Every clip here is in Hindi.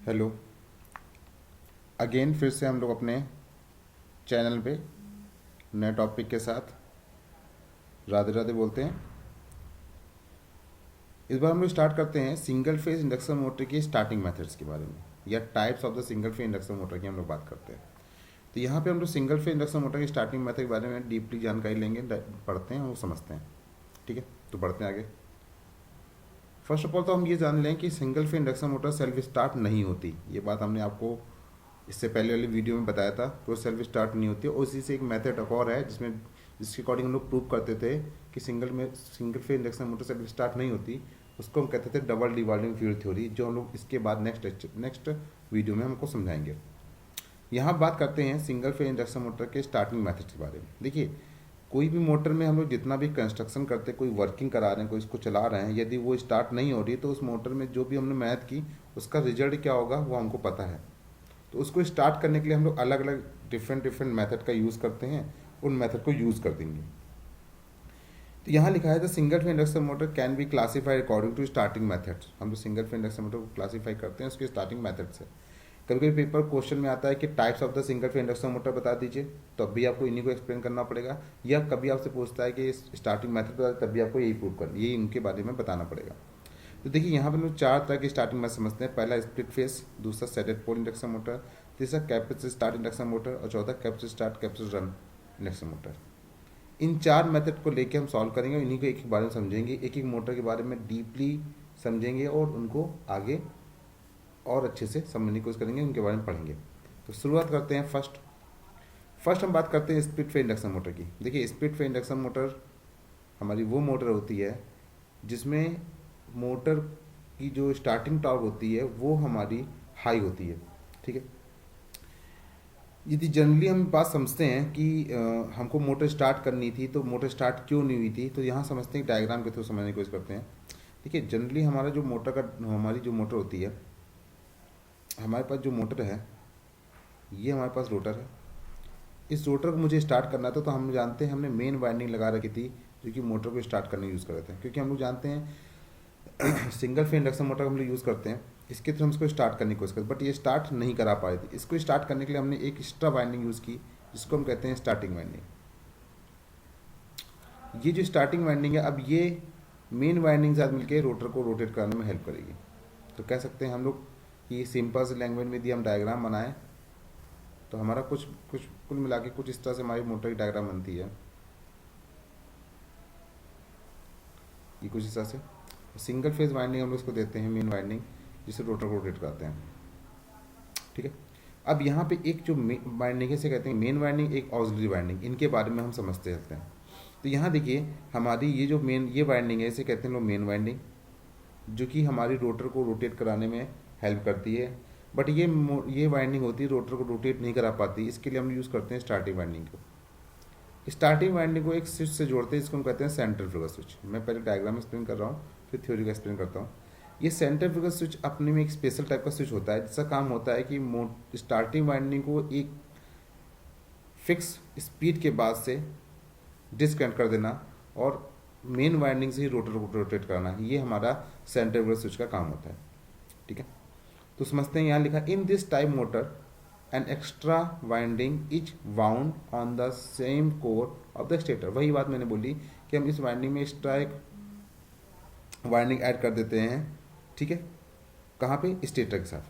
हेलो। अगेन फिर से हम लोग अपने चैनल पे नए टॉपिक के साथ राधे राधे बोलते हैं। इस बार हम लोग स्टार्ट करते हैं सिंगल फेज इंडक्शन मोटर की स्टार्टिंग मेथड्स के बारे में, या types of the single phase induction motor की हम लोग बात करते हैं। तो यहाँ पे हम लोग सिंगल फेज इंडक्शन मोटर की स्टार्टिंग मेथड के बारे में डीपली जानकारी लेंगे, पढ़ते हैं और समझते हैं। ठीक है, तो बढ़ते हैं आगे। फर्स्ट ऑफ ऑल तो हम ये जान लें कि single phase induction motor self start नहीं होती। ये बात हमने आपको इससे पहले वाली वीडियो में बताया था कि वो सेल्फ स्टार्ट नहीं होती है। उसी से एक मेथड और है जिसके अकॉर्डिंग हम लोग प्रूव करते थे कि single phase induction motor self start नहीं होती। उसको हम कहते थे डबल डिवाल्विंग फ्लूइड थ्योरी, जो हम लोग इसके बाद नेक्स्ट वीडियो में हमको समझाएंगे। यहाँ बात करते हैं सिंगल फेज इंडक्शन मोटर के स्टार्टिंग मेथड के बारे में। देखिए, कोई भी मोटर में हम लोग जितना भी कंस्ट्रक्शन करते हैं, कोई वर्किंग करा रहे हैं, कोई इसको चला रहे हैं, यदि वो स्टार्ट नहीं हो रही तो उस मोटर में जो भी हमने मेहनत की उसका रिजल्ट क्या होगा वो हमको पता है। तो उसको स्टार्ट करने के लिए हम लोग अलग अलग डिफरेंट मेथड का यूज़ करते हैं, उन मेथड को यूज़ कर देंगे। तो यहाँ लिखा है the single phase induction motor can be classified according to starting methods. हम लोग सिंगल फेज इंडक्शन मोटर को क्लासीफाई करते हैं उसके स्टार्टिंग मेथड से। कभी कभी पेपर क्वेश्चन में आता है कि types of the single phase induction motor बता दीजिए, तो अभी आपको इन्हीं को एक्सप्लेन करना पड़ेगा। या कभी आपसे पूछता है कि स्टार्टिंग मेथड बता, तब भी आपको यही प्रूव करना, यही इनके बारे में बताना पड़ेगा। तो देखिए, यहाँ पर हम लोग चार तरह की स्टार्टिंग मेथड समझते हैं। पहला स्प्लिट फेस, दूसरा सेटेड पोल इंडक्शन मोटर, तीसरा कैपेसिटर स्टार्ट इंडक्शन मोटर और चौथा capacitor start capacitor run induction motor. इन चार मेथड को लेके हम सॉल्व करेंगे और इन्हीं को एक एक बारे में समझेंगे, एक एक मोटर के बारे में डीपली समझेंगे और उनको आगे और अच्छे से समझने की कोशिश करेंगे, उनके बारे में पढ़ेंगे। तो शुरुआत करते हैं। फर्स्ट हम बात करते हैं स्प्लिट फेज इंडक्शन मोटर की। देखिए, स्प्लिट फेज इंडक्शन मोटर हमारी वो मोटर होती है जिसमें मोटर की जो स्टार्टिंग टॉर्क होती है वो हमारी हाई होती है। ठीक है, यदि जनरली हम बात समझते हैं कि हमको मोटर स्टार्ट करनी थी तो मोटर स्टार्ट क्यों नहीं हुई थी, तो यहाँ समझते हैं, डायग्राम के थ्रू समझने की कोशिश करते हैं। देखिए, जनरली हमारी जो मोटर होती है, हमारे पास जो मोटर है, ये हमारे पास रोटर है। इस रोटर को मुझे स्टार्ट करना था, तो हम जानते हैं हमने मेन वाइंडिंग लगा रखी थी जो कि मोटर को स्टार्ट करने यूज़ कर रहे थे। क्योंकि हम लोग जानते हैं सिंगल फेज इंडक्शन मोटर हम लोग यूज़ करते हैं, इसके थ्रू हम इसको स्टार्ट करने की कोशिश करते, बट ये स्टार्ट नहीं करा पाए थे। इसको स्टार्ट करने के लिए हमने एक एक्स्ट्रा वाइंडिंग यूज़ की जिसको हम कहते हैं स्टार्टिंग वाइंडिंग। ये जो स्टार्टिंग वाइंडिंग है, अब ये मेन वाइंडिंग के साथ मिलकर रोटर को रोटेट करने में हेल्प करेगी। तो कह सकते हैं हम लोग कि सिंपल से लैंग्वेज में यदि हम डायग्राम बनाएं तो हमारा कुछ कुछ कुल मिला के कुछ इस तरह से हमारी मोटर की डायग्राम बनती है। ये कुछ इस तरह से सिंगल फेज वाइंडिंग हम लोग इसको देते हैं मेन वाइंडिंग, जिससे रोटर को रोटेट करते हैं। ठीक है, अब यहाँ पे एक जो वाइंडिंग है इसे कहते हैं मेन वाइंडिंग, एक ऑक्सिलरी वाइंडिंग। इनके बारे में हम समझते चलते हैं। तो यहाँ देखिए, हमारी ये जो ये वाइंडिंग है इसे कहते हैं लोग मेन वाइंडिंग, जो कि हमारी रोटर को रोटेट कराने में हेल्प करती है। बट ये वाइंडिंग होती है रोटर को रोटेट नहीं करा पाती, इसके लिए हम यूज़ करते हैं स्टार्टिंग वाइंडिंग को। स्टार्टिंग वाइंडिंग को एक स्विच से जोड़ते हैं, इसको हम कहते हैं सेंट्रीफ्यूगल स्विच। मैं पहले डायग्राम एक्सप्लेन कर रहा हूँ, फिर थ्योरी का एक्सप्लेन करता हूँ। ये सेंट्रीफ्यूगल स्विच अपने में एक स्पेशल टाइप का स्विच होता है, जिसका काम होता है कि स्टार्टिंग वाइंडिंग को एक फिक्स स्पीड के बाद से डिस्कनेक्ट कर देना और मेन वाइंडिंग से ही रोटर को रोटेट कराना। ये हमारा सेंट्रीफ्यूगल स्विच का काम होता है। ठीक है, तो समझते हैं। यहाँ लिखा इन this type motor an extra winding is wound on the same core of the stator. वही बात मैंने बोली कि हम इस वाइंडिंग में एक्स्ट्रा एक वाइंडिंग ऐड कर देते हैं। ठीक है, कहाँ पे? स्टेटर के साथ।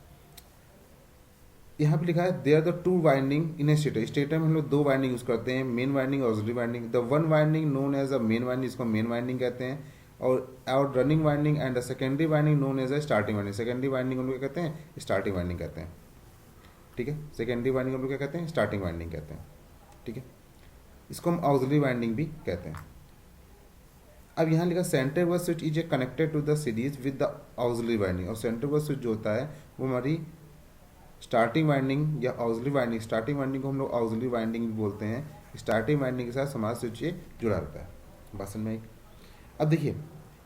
यहाँ पे लिखा है there the two winding in a stator. Stator में हम लोग दो वाइंडिंग यूज करते हैं, मेन वाइंडिंग और auxiliary winding. The one winding known as a main winding, इसको मेन वाइंडिंग कहते हैं, और running winding and the secondary winding known as a starting winding. Secondary winding हम लोग क्या कहते हैं? स्टार्टिंग वाइंडिंग कहते हैं। ठीक है, सेकेंडरी वाइंडिंग हम लोग क्या कहते हैं? स्टार्टिंग वाइंडिंग कहते हैं। ठीक है, इसको हम ऑक्सिलरी वाइंडिंग भी कहते हैं। अब यहाँ लिखा centrifugal switch is a connected to the series with the auxiliary winding. और सेंट्रीफ्यूगल स्विच जो होता है वो हमारी स्टार्टिंग वाइंडिंग या ऑक्सिलरी वाइंडिंग, स्टार्टिंग वाइंडिंग को हम लोग ऑक्सिलरी वाइंडिंग भी बोलते हैं। स्टार्टिंग वाइंडिंग के साथ हमारा स्विच ये जुड़ा रहता है बसन में। अब देखिए,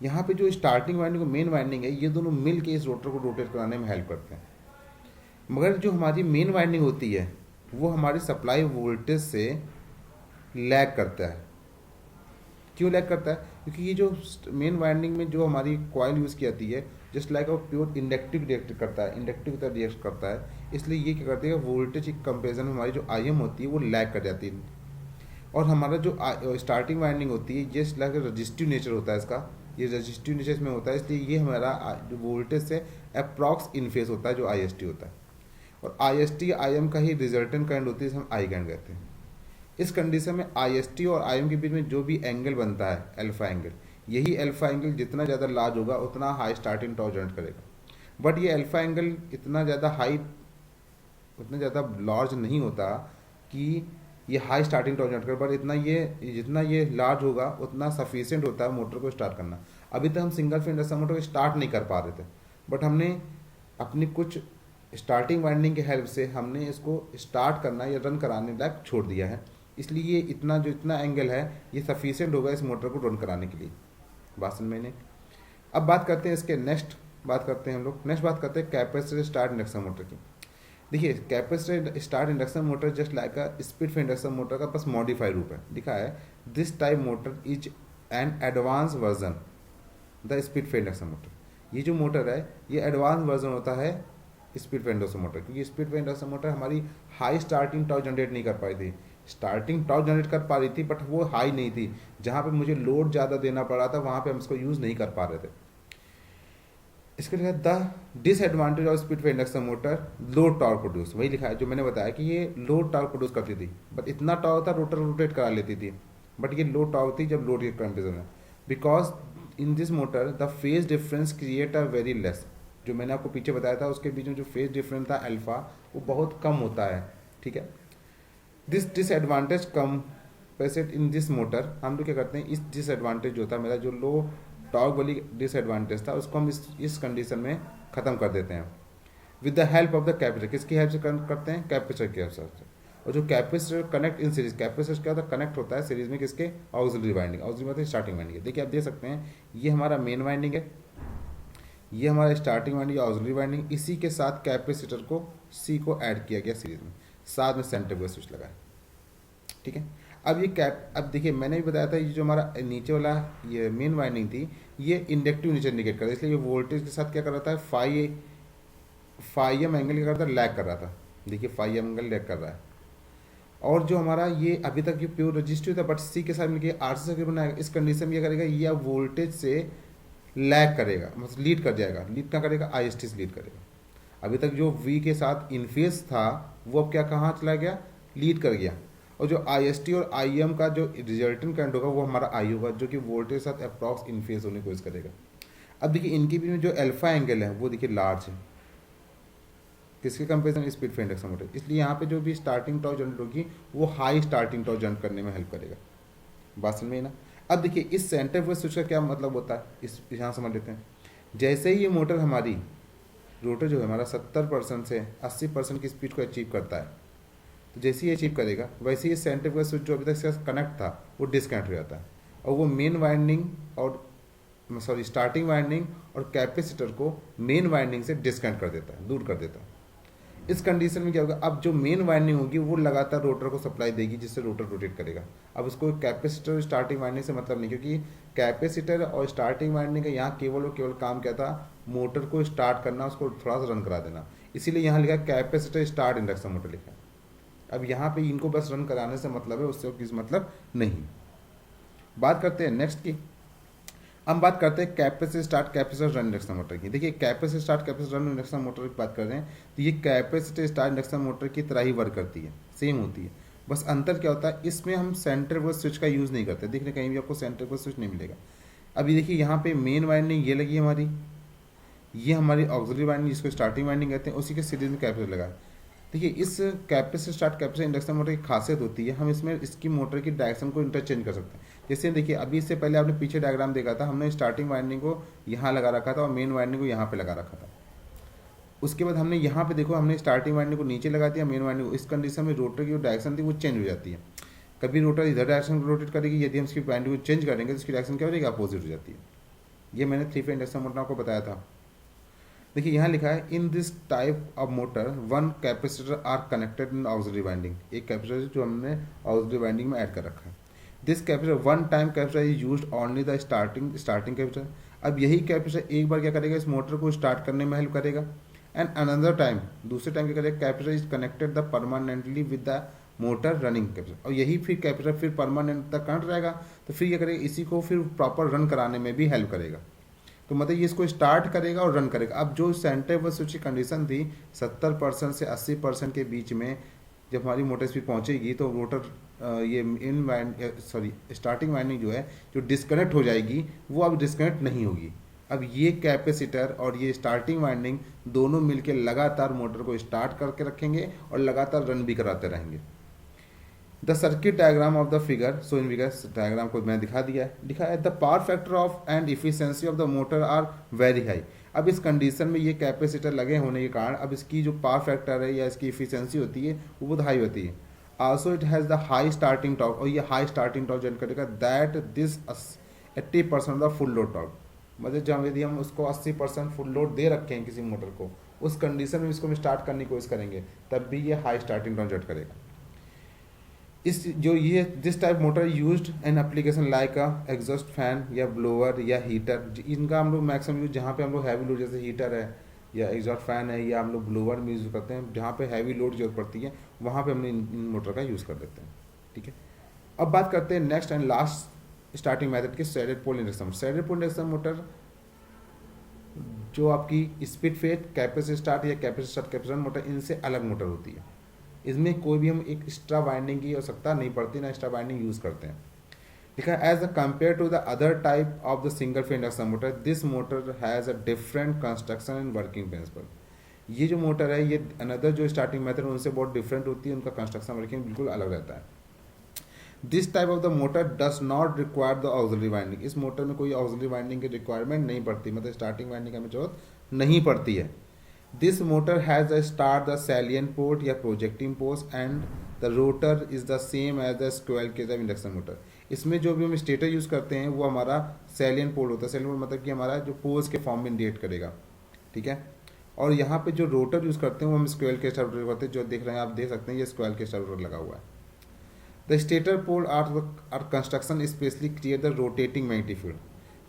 यहाँ पे जो स्टार्टिंग वाइंडिंग और मेन वाइंडिंग है, ये दोनों मिल के इस रोटर को रोटेट कराने में हेल्प करते हैं। मगर जो हमारी मेन वाइंडिंग होती है वो हमारी सप्लाई वोल्टेज से लैग करता है। क्यों लैग करता है? क्योंकि ये जो मेन वाइंडिंग में जो हमारी कॉइल यूज़ की जाती है just like a pure inductive react करता है, इंडक्टिव की तरह रिएक्ट करता है, इसलिए ये क्या करती है वोल्टेज की कंपेरिजन में हमारी जो आई एम होती है वो लैग कर जाती है। और हमारा जो स्टार्टिंग वाइंडिंग होती है जस्ट लाइक रजिस्टिव नेचर होता है इसका, ये रजिस्टिव नेचर में होता है, इसलिए ये हमारा वोल्टेज से अप्रॉक्स इन फेज होता है जो आई एस टी होता है। और I S T I am का ही रिजल्टेंट करंट होती है जिसे हम आई करंट कहते हैं। इस कंडीशन में आई एस टी और आई एम के बीच में जो भी एंगल बनता है अल्फा एंगल, यही अल्फा एंगल जितना ज़्यादा लार्ज होगा उतना हाई स्टार्टिंग टॉर्क जनरेट करेगा। बट ये अल्फा एंगल इतना ज़्यादा हाई, उतना ज़्यादा लार्ज नहीं होता कि ये हाई स्टार्टिंग टॉर्क जनरेट करे, बट इतना ये जितना ये लार्ज होगा उतना सफिशिएंट होता है मोटर को स्टार्ट करना। अभी तक हम सिंगल फेज इंडक्शन मोटर को स्टार्ट नहीं कर पा रहे थे, बट हमने अपनी कुछ स्टार्टिंग वाइंडिंग के हेल्प से हमने इसको स्टार्ट करना या रन कराने लायक छोड़ दिया है, इसलिए ये इतना एंगल है ये सफिशिएंट होगा इस मोटर को रन कराने के लिए। बात समझ में। अब बात करते हैं इसके नेक्स्ट बात करते हैं कैपेसिटर स्टार्ट इंडक्शन मोटर की। देखिए capacitor start induction motor just like a speed feed induction motor का बस मॉडिफाइड रूप है। लिखा है this type motor is an advance version the speed feed induction motor. ये जो मोटर है ये एडवांस वर्जन होता है स्पीड फीड इंडक्शन मोटर, क्योंकि स्पीड फीड इंडक्शन मोटर हमारी हाई स्टार्टिंग टॉर्क जनरेट नहीं कर पाई थी। स्टार्टिंग टॉर्क जनरेट कर पा रही थी बट वो हाई नहीं थी, जहाँ पे मुझे लोड ज़्यादा देना पड़ रहा था वहाँ पे हम इसको यूज़ नहीं कर पा रहे थे। इसके लिए the disadvantage of speed feed induction motor low torque produce, वही लिखा है जो मैंने बताया कि ये लो टॉर्क प्रोड्यूस करती थी, बट इतना टॉर्क था रोटर रोटेट करा लेती थी, बट ये लो टॉर्क थी जब लोड की कंडीशन है। Because in this motor the phase difference create a very less, जो मैंने आपको पीछे बताया था उसके बीच में जो फेज डिफरेंस था अल्फा वो बहुत कम होता है। ठीक है, this disadvantage compensate in this motor, हम लोग क्या करते हैं इस डिसएडवांटेज जो था मेरा जो लो टॉर्क वाली डिसएडवांटेज था उसको हम इस कंडीशन में ख़त्म कर देते हैं with the help of the capacitor. किसकी हेल्प से करते हैं? कैपेसिटर की हेल्प से। और जो capacitor connect in series, capacitor क्या होता है कनेक्ट होता है सीरीज में किसके? Auxiliary winding. ऑक्सिलरी मतलब स्टार्टिंग वाइंडिंग है। देखिए आप देख सकते हैं ये हमारा मेन वाइंडिंग है, ये हमारा स्टार्टिंग वाइंडिंग ऑक्सिलरी वाइंडिंग, इसी के साथ कैपेसिटर को सी को ऐड किया गया सीरीज में, साथ में सेंटर वेव स्विच लगा है। ठीक है, अब ये अब देखिए मैंने भी बताया था ये जो हमारा नीचे वाला ये मेन वाइंडिंग थी ये इंडक्टिव नेचर इंडिकेट कर रहा है, इसलिए ये वोल्टेज के साथ क्या कर रहा था फाई एम एंगल क्या कर रहा था? लैग कर रहा था। देखिए फाई एम एंगल लैग कर रहा है। और जो हमारा ये अभी तक ये प्योर रजिस्टिव था बट सी के साथ मिलकर आरसी सर्किट बनाएगा, इस कंडीशन में क्या करेगा ये वोल्टेज से लैग करेगा, मतलब लीड कर जाएगा। लीड क्या करेगा? आई एस टी से लीड करेगा। अभी तक जो वी के साथ इनफेस था वो अब क्या कहाँ चला गया? लीड कर गया। और जो आई एस टी और आई एम का जो रिजल्टेंट करंट होगा वो हमारा आई होगा, जो कि वोल्टेज के साथ अप्रॉक्स इनफेस होने की कोशिश करेगा। अब देखिए इनके बीच में जो अल्फा एंगल है वो देखिए लार्ज है, किसके comparison? Speed feed induction motor. इसलिए यहाँ पे जो भी स्टार्टिंग टॉर्क जनरेट होगी वो हाई स्टार्टिंग टॉर्क जनरेट करने में हेल्प करेगा। बात समझ में ना? अब देखिए इस सेंटर वेव स्विच का क्या मतलब होता है, इस यहाँ समझ लेते हैं। जैसे ही ये मोटर हमारी रोटर जो है हमारा 70% से 80% की स्पीड को अचीव करता है, तो जैसे ही अचीव करेगा वैसे ही सेंटर वेव स्विच जो अभी तक से कनेक्ट था वो डिस्कनेक्ट हो जाता है और वो मेन वाइंडिंग और स्टार्टिंग वाइंडिंग और कैपेसिटर को मेन वाइंडिंग से डिस्कनेक्ट कर देता है, दूर कर देता है। इस कंडीशन में क्या होगा? अब जो मेन वाइंडिंग होगी वो लगातार रोटर को सप्लाई देगी जिससे रोटर रोटेट करेगा। अब उसको कैपेसिटर स्टार्टिंग वाइंडिंग से मतलब नहीं, क्योंकि कैपेसिटर और स्टार्टिंग वाइंडिंग का यहाँ केवल और केवल काम क्या था? मोटर को स्टार्ट करना, उसको थोड़ा सा रन करा देना। इसीलिए यहाँ लिखा कैपेसिटर स्टार्ट इंडक्शन मोटर लिखा है। अब यहाँ पे इनको बस रन कराने से मतलब है, उससे किसी मतलब नहीं। बात करते हैं नेक्स्ट की। हम बात करते हैं capacitor start capacitor run induction motor की। देखिए capacitor start capacitor run induction motor की बात कर रहे हैं तो ये कैपेसिटर स्टार्ट इंडक्शन मोटर की तरह ही वर्क करती है, सेम होती है। बस अंतर क्या होता है, इसमें हम सेंटर वेव स्विच का यूज़ नहीं करते। देखने कहीं भी आपको सेंटर वेव स्विच नहीं मिलेगा। अभी देखिए यहाँ पे मेन वाइंडिंग ये लगी हमारी, ये हमारी ऑक्सिलरी वाइंडिंग जिसको स्टार्टिंग वाइंडिंग कहते हैं, उसी के सीरीज में कैपेसिटर लगा है। देखिए इस capacitor start capacitor induction motor की खासियत होती है हम इसमें इसकी मोटर की डायरेक्शन को इंटरचेंज कर सकते हैं। जैसे देखिए अभी इससे पहले आपने पीछे डायग्राम देखा था, हमने स्टार्टिंग वाइंडिंग को यहाँ लगा रखा था और मेन वाइंडिंग को यहाँ पे लगा रखा था। उसके बाद हमने यहाँ पे देखो हमने स्टार्टिंग वाइंडिंग को नीचे लगा दिया, मेन वाइंडिंग को। इस कंडीशन में रोटर की जो डायरेक्शन थी वो चेंज हो जाती है। कभी रोटर इधर डायरेक्शन को रोटेट करेगी, यदि हम इसकी वाइंडिंग को चेंज करेंगे तो इसकी डायरेक्शन क्या हो जाएगी? अपोजिट हो जाती है। ये मैंने 3 फेज इंडक्शन मोटर आपको बताया था। देखिए यहाँ लिखा है in this type of motor 1 capacitor are connected in auxiliary winding. एक कैपेसिटर जो हमने ऑक्सिलरी वाइंडिंग में ऐड कर रखा है। This capacitor one time capacitor is used only the starting capacitor. अब यही कैपेसिटर एक बार क्या करेगा, इस मोटर को स्टार्ट करने में हेल्प करेगा। एंड अनदर टाइम, दूसरे टाइम क्या करेगा, capacitor is connected the permanently with the motor running capacitor, और यही फिर कैपेसिटर फिर परमानेंट तक कनेक्ट रहेगा, तो फिर क्या करेगा, इसी को फिर प्रॉपर रन कराने में भी हेल्प करेगा। तो मतलब ये इसको स्टार्ट करेगा और रन करेगा। अब जो सेंटर व स्विच की कंडीशन थी 70% से 80% के बीच में, जब हमारी मोटर स्पीड पहुंचेगी तो रोटर ये स्टार्टिंग वाइंडिंग जो है जो डिस्कनेक्ट हो जाएगी, वो अब डिस्कनेक्ट नहीं होगी। अब ये कैपेसिटर और ये स्टार्टिंग वाइंडिंग दोनों मिलकर लगातार मोटर को स्टार्ट करके रखेंगे और लगातार रन भी कराते रहेंगे। The circuit diagram of the figure, so in figure diagram को मैंने दिखा है the power factor of and efficiency of the motor are very high. अब इस कंडीशन में ये कैपेसिटर लगे होने के कारण अब इसकी जो पावर फैक्टर है या इसकी इफिशियंसी होती है वो बहुत हाई होती है। Also it has the high starting torque, और ये हाई स्टार्टिंग टॉर्क जनरेट करेगा that this 80% of the full load torque. मतलब जब यदि हम उसको 80% फुल लोड दे रखे हैं किसी मोटर को, उस कंडीशन में इसको हम स्टार्ट करने की कोशिश करेंगे तब भी ये हाई स्टार्टिंग टॉर्क जनरेट करेगा। इस जो ये this type motor used in application like a exhaust fan या ब्लोअर या हीटर, इनका हम लोग मैक्सिमम यूज जहाँ पे हम लोग हैवी लोड जैसे हीटर है या एग्जॉस्ट फैन है या हम लोग ब्लोअर में यूज़ करते हैं, जहाँ पे हैवी लोड जरूरत पड़ती है वहाँ पे हम इन मोटर का यूज़ कर देते हैं। ठीक है, अब बात करते हैं next and last starting method की, स्ट्रैटेड पोल इंडक्शन। स्ट्रैटेड पोल इंडक्शन मोटर जो आपकी स्पीड फेट कैपेसिटर स्टार्ट या कैपेसिटर स्टार्ट कैपेसिटर मोटर, इनसे अलग मोटर होती है। इसमें कोई भी हम एक एक्स्ट्रा वाइंडिंग की आवश्यकता नहीं पड़ती, ना एक्स्ट्रा वाइंडिंग यूज़ करते हैं। ठीक है, as a compare to the other type of the single phase induction motor, this motor has a different construction and working principle. ये जो मोटर है ये अनदर जो स्टार्टिंग मेथड उनसे बहुत डिफरेंट होती है, उनका कंस्ट्रक्शन वर्किंग बिल्कुल अलग रहता है। This type of the motor does not require the auxiliary winding. इस मोटर में कोई ऑक्सिलरी वाइंडिंग की रिक्वायरमेंट नहीं पड़ती, मतलब स्टार्टिंग वाइंडिंग हमें जरूरत नहीं पड़ती है। This motor has a start the salient port या projecting post and the rotor is the same as the squirrel cage of induction motor। इसमें जो भी हम स्टेटर यूज़ करते हैं वो हमारा salient port होता है। salient port मतलब कि हमारा जो पोज के फॉर्म में इंडिकेट करेगा। ठीक है, और यहाँ पे जो रोटर यूज़ करते हैं वो हम स्क्वेयर केज रोटर करते हैं, जो देख रहे हैं आप देख सकते हैं ये स्क्वेयर केज रोटर लगा हुआ है। The stator pole are construction specially create the rotating magnetic field.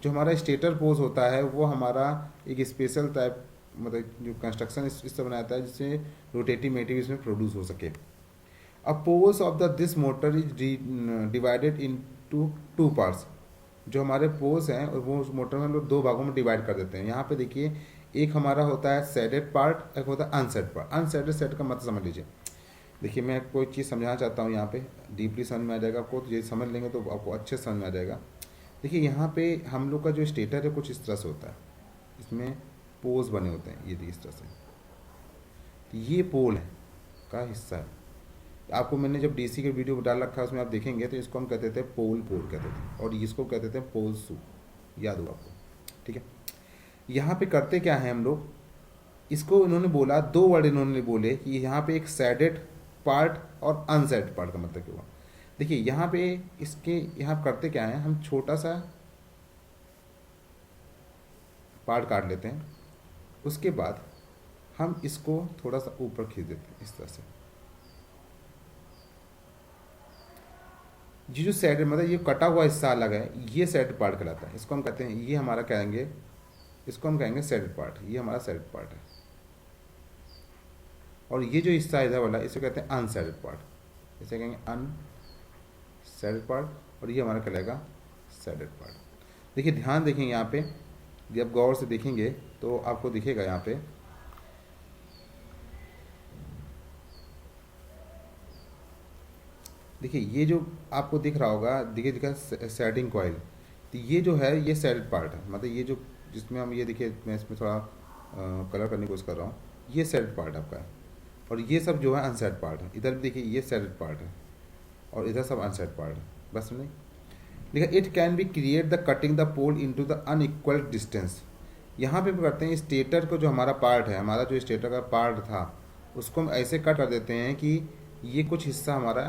जो हमारा स्टेटर पोज होता है वो हमारा एक स्पेशल टाइप मतलब जो कंस्ट्रक्शन इससे बनाता है जिससे रोटेटिंग मैग्नेटिक इसमें प्रोड्यूस हो सके। A poles of the this motor is divided into two parts. जो हमारे पोल्स हैं वो उस मोटर में हम लोग दो भागों में डिवाइड कर देते हैं। यहाँ पे देखिए एक हमारा होता है सेडेड पार्ट, एक होता है अनसेड पार्ट। अनसेडेड सेड का मतलब समझ लीजिए, देखिए मैं कोई चीज़ समझाना चाहता हूँ, यहाँ पे डीपली समझ में आ जाएगा आपको, तो ये समझ लेंगे तो आपको अच्छे समझ में आ जाएगा। देखिए यहाँ पे हम लोग का जो स्टेटर है कुछ इस तरह से होता है, इसमें पोल्स बने होते हैं ये इस तरह से, तो ये पोल है का हिस्सा है। आपको मैंने जब डीसी के वीडियो डाल रखा है उसमें आप देखेंगे तो इसको हम कहते थे पोल कहते थे, और इसको कहते थे पोल सू, याद होगा आपको। ठीक है, यहाँ पे करते क्या है हम लोग, इसको इन्होंने बोला दो वर्ड इन्होंने बोले कि यहाँ पे एक सैडेड पार्ट और अनसैडेड पार्ट का मतलब क्या हुआ। देखिए यहाँ पे इसके यहाँ करते क्या है, हम छोटा सा पार्ट काट लेते हैं, उसके बाद हम इसको थोड़ा सा ऊपर खींच देते हैं इस तरह से। ये जो सैडेड मतलब ये कटा हुआ हिस्सा अलग है, ये सैडेड पार्ट कहलाता है। इसको हम कहते हैं, ये हमारा कहेंगे, इसको हम कहेंगे सैडेड पार्ट, ये हमारा सैडेड पार्ट है। और ये जो हिस्सा इधर वाला इसे कहते हैं अनसैडेड पार्ट, इसे कहेंगे अनसैडेड पार्ट, और ये हमारा कहलाएगा सैडेड पार्ट। देखिए ध्यान देखेंगे यहाँ पे, जब गौर से देखेंगे तो आपको दिखेगा यहाँ पे देखिए ये जो आपको दिख रहा होगा, दिखा सैडिंग कॉइल, तो ये जो है ये सैडेड पार्ट है, मतलब ये जो जिसमें हम ये देखिए मैं इसमें थोड़ा कलर करने की कोशिश कर रहा हूँ, ये सैडेड पार्ट आपका है। और ये सब जो है अनसैडेड पार्ट है, इधर भी देखिए ये सैडेड पार्ट है और इधर सब अनसैडेड पार्ट है, बस नहीं। देखिए it can be create the cutting the pole into the unequal distance. यहाँ पे करते हैं स्टेटर को, जो हमारा पार्ट है, हमारा जो स्टेटर का पार्ट था उसको हम ऐसे कट कर देते हैं कि ये कुछ हिस्सा हमारा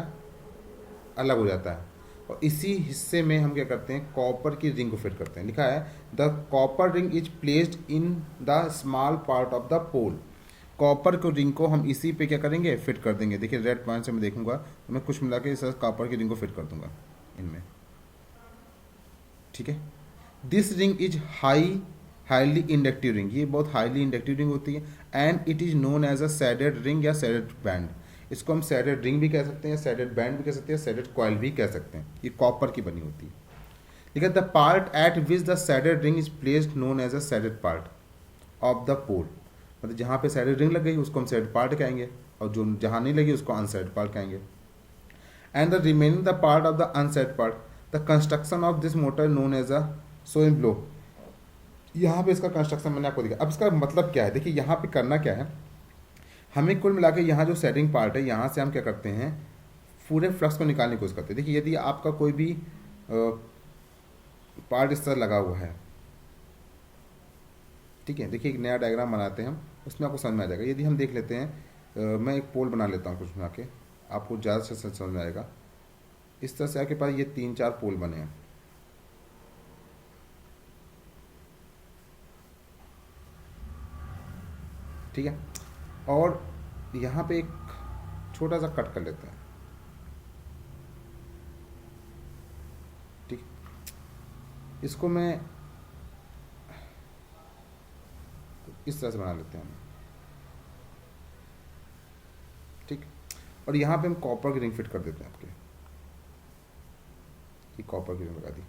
अलग हो जाता है, और इसी हिस्से में हम क्या करते हैं कॉपर की रिंग को फिट करते हैं। लिखा है the copper ring is placed in the small part of the pole. Copper को रिंग को हम इसी पे क्या करेंगे फिट कर देंगे। देखिए रेड पॉइंट से मैं देखूंगा तो मैं कुछ मिला के इस कॉपर की रिंग को फिट कर दूंगा इनमें। ठीक है। This ring is highly inductive ring, ये बहुत हाईली इंडक्टिव रिंग होती है। And it is known as a shaded ring या सैडेड बैंड। इसको हम सैडेड रिंग भी कह सकते हैं, सैडेड बैंड भी कह सकते हैं, सैडेड कॉइल भी कह सकते हैं। ये कॉपर की बनी होती है। ठीक है। The part at which the shaded ring is placed known as a shaded part of the pole, मतलब जहाँ पे सैडेड रिंग लग गई उसको हम सैडेड पार्ट कहेंगे, और जो जहाँ नहीं लगी उसको अनसैडेड पार्ट कहेंगे। And the remaining the part of the unshaded part, the construction of this motor known as a shown below. यहाँ पे इसका कंस्ट्रक्शन मैंने आपको दिखा। अब इसका मतलब क्या है, देखिए यहाँ पे करना क्या है, हमें कुल मिला के यहाँ जो सेटिंग पार्ट है यहाँ से हम क्या करते हैं, पूरे फ्लक्स को निकालने की कोशिश करते हैं। देखिए यदि आपका कोई भी पार्ट इस तरह लगा हुआ है, ठीक है, देखिए एक नया डायग्राम बनाते हैं हम, उसमें आपको समझ में आ जाएगा। यदि हम देख लेते हैं, मैं एक पोल बना लेता हूँ कुछ बना के, आपको ज़्यादा से समझ में आएगा। इस तरह से आपके पास ये 3-4 पोल बने हैं, ठीक है। और यहाँ पे एक छोटा सा कट कर लेते हैं, ठीक। इसको मैं इस तरह से बना लेते हैं, ठीक। और यहाँ पे हम कॉपर की रिंग फिट कर देते हैं आपके, ये कॉपर की रिंग लगा दी,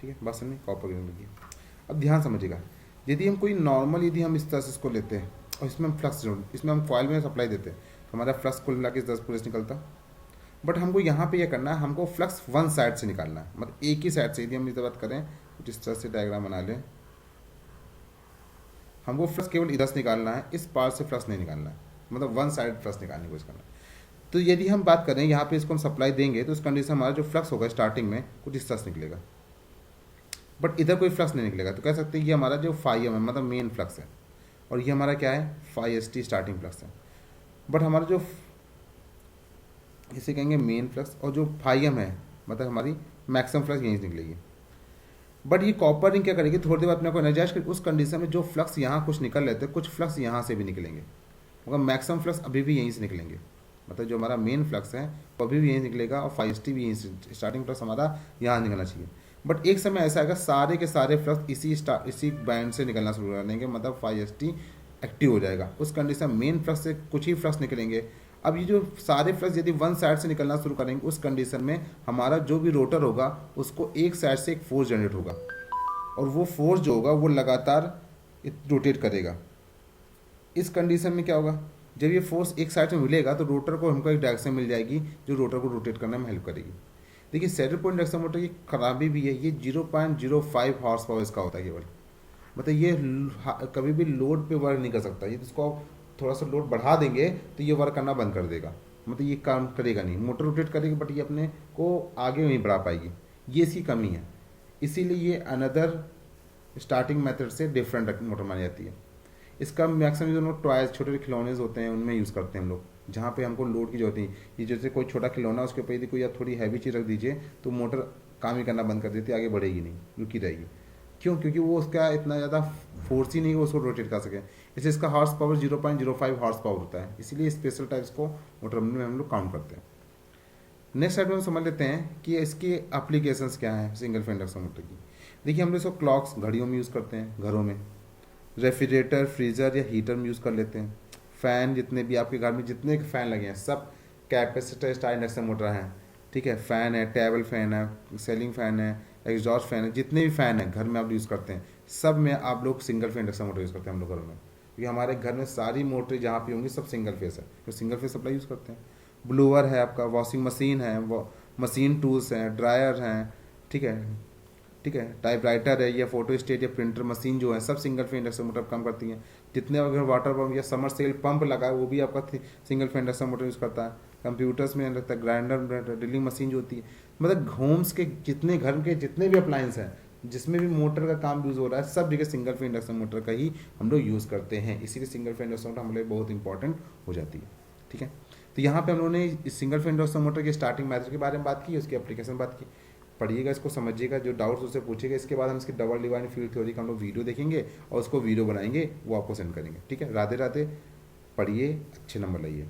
ठीक है। बात समझिए, कॉपर की रिंग लगी। अब ध्यान समझिएगा, यदि हम कोई नॉर्मल, यदि हम इस तरह से इसको लेते हैं और इसमें हम फ्लक्स जोड़, इसमें हम कॉइल में सप्लाई देते हैं तो हमारा फ्लक्स कुल मिला के 10 पूरे से निकलता। बट हमको यहाँ पे यह करना है, हमको फ्लक्स वन साइड से निकालना है, मतलब एक ही साइड से। यदि हम इस बात करें कुछ इस तरह से डायग्राम बना लें, हमको फ्लक्स केवल इधर से निकालना है, इस पार से फ्लक्स नहीं निकालना है, मतलब वन साइड फ्लक्स निकालने की कोशिश करना है। तो यदि हम बात करें यहाँ पे इसको हम सप्लाई देंगे तो उस कंडीशन हमारा जो फ्लक्स होगा स्टार्टिंग में कुछ इस तरह से निकलेगा, बट इधर कोई फ्लक्स नहीं निकलेगा। तो कह सकते हैं ये हमारा जो फाइव है, मतलब मेन फ्लक्स है, और ये हमारा क्या है, 5ST स्टार्टिंग फ्लक्स है। बट हमारा जो इसे कहेंगे मेन फ्लक्स, और जो 5M है मतलब हमारी मैक्सिमम फ्लक्स यहीं से निकलेगी। बट ये कॉपर रिंग क्या करेगी, थोड़ी देर बाद अपने को एनर्जाइज कर, उस कंडीशन में जो फ्लक्स यहाँ कुछ निकल रहे थे, कुछ फ्लक्स यहाँ से भी निकलेंगे, मगर मैक्सिमम फ्लक्स अभी भी यहीं से निकलेंगे। मतलब जो हमारा मेन फ्लक्स है वो अभी भी यहीं निकलेगा, और 5ST भी यहीं से, स्टार्टिंग फ्लक्स हमारा यहाँ निकलना चाहिए। बट एक समय ऐसा आएगा सारे के सारे फ्लक्स इसी बैंड से निकलना शुरू कर देंगे, मतलब 5ST एक्टिव हो जाएगा। उस कंडीशन मेन फ्लक्स से कुछ ही फ्लक्स निकलेंगे। अब ये जो सारे फ्लक्स यदि वन साइड से निकलना शुरू करेंगे, उस कंडीशन में हमारा जो भी रोटर होगा उसको एक साइड से एक फोर्स जनरेट होगा, और वो फोर्स जो होगा वो लगातार रोटेट करेगा। इस कंडीशन में क्या होगा, जब ये फोर्स एक साइड में मिलेगा तो रोटर को हमको एक डायरेक्शन मिल जाएगी जो रोटर को रोटेट करने में हेल्प करेगी। देखिए सैडल पॉइंट इंडक्शन मोटर की खराबी भी है, ये 0.05 हॉर्स पावर इसका होता है केवल, मतलब ये कभी भी लोड पे वर्क नहीं कर सकता। ये इसको थोड़ा सा लोड बढ़ा देंगे तो ये वर्क करना बंद कर देगा, मतलब ये काम करेगा नहीं। मोटर रोटेट करेगी बट ये अपने को आगे नहीं बढ़ा पाएगी, ये इसकी कमी है। इसीलिए ये अनदर स्टार्टिंग मेथड से डिफरेंट मोटर मानी जाती है। इसका मैक्सिमम जो टॉयज छोटे छोटे खिलौने होते हैं उनमें यूज़ करते हैं हम लोग, जहाँ पे हमको लोड की जरूरत नहीं। ये जैसे कोई छोटा खिलौना उसके ऊपर यदि कोई आप थोड़ी हैवी चीज़ रख दीजिए तो मोटर काम ही करना बंद कर देती है, आगे बढ़ेगी नहीं, रुकी रहेगी। क्यों? क्योंकि वो उसका इतना ज़्यादा फोर्स ही नहीं है उसको रोटेट कर सके। इसलिए इसका हॉर्स पावर 0.05 हॉर्स पावर होता है, इसीलिए स्पेशल टाइप्स को मोटर में हम लोग काउंट करते हैं। नेक्स्ट साइड में हम समझ लेते हैं कि इसके एप्लीकेशंस क्या हैं सिंगल फेज इंडक्शन मोटर की। देखिए हम लोग इसको क्लॉक्स, घड़ियों में यूज़ करते हैं, घरों में रेफ्रिजरेटर, फ्रीज़र या हीटर में यूज़ कर लेते हैं। फ़ैन, जितने भी आपके घर में जितने फ़ैन लगे हैं सब कैपेसिटर स्टार इंडक्शन मोटर हैं, ठीक है। फ़ैन है, टेबल फ़ैन है, सीलिंग फ़ैन है, एग्जॉस्ट फ़ैन है, जितने भी फ़ैन हैं घर में आप यूज़ करते हैं सब में आप लोग single phase induction motor use करते हैं हम लोग घरों में, क्योंकि हमारे घर में सारी मोटरें जहाँ पे होंगी सब सिंगल फेस है, तो सिंगल फेस सप्लाई यूज़ करते हैं। ब्लोअर है आपका, वॉशिंग मशीन है, वो मशीन टूल्स हैं, ड्रायर हैं, ठीक है, ठीक है, टाइपराइटर है, या फोटो स्टेट या प्रिंटर मशीन जो है सब सिंगल फेज इंडक्शन मोटर काम करती हैं। जितने अगर वाटर पंप या समर सेल पंप लगा है वो भी आपका single phase induction motor use करता है। कंप्यूटर्स में लगता है ग्राइंडर, ड्रिलिंग मशीन जो होती है, मतलब होम्स के जितने घर के जितने भी अप्लायंस हैं जिसमें भी मोटर का काम यूज़ हो रहा है सब जगह सिंगल फेज इंडक्शन मोटर का ही हम लोग यूज़ करते हैं। इसीलिए सिंगल फेज इंडक्शन मोटर हमारे लिए बहुत इंपॉर्टेंट हो जाती है, ठीक है। तो यहाँ पे हम लोगों ने इस सिंगल फेज इंडक्शन मोटर के स्टार्टिंग मेथड के बारे में बात की, उसकी एप्लीकेशन बात की। पढ़िएगा, इसको समझिएगा, जो डाउट्स उससे पूछेगा। इसके बाद हम इसकी डबल डिवाइन फील्ड थ्योरी का हम लोग वीडियो देखेंगे और उसको वीडियो बनाएंगे, वो आपको सेंड करेंगे, ठीक है। राधे राधे, पढ़िए, अच्छे नंबर लाइए।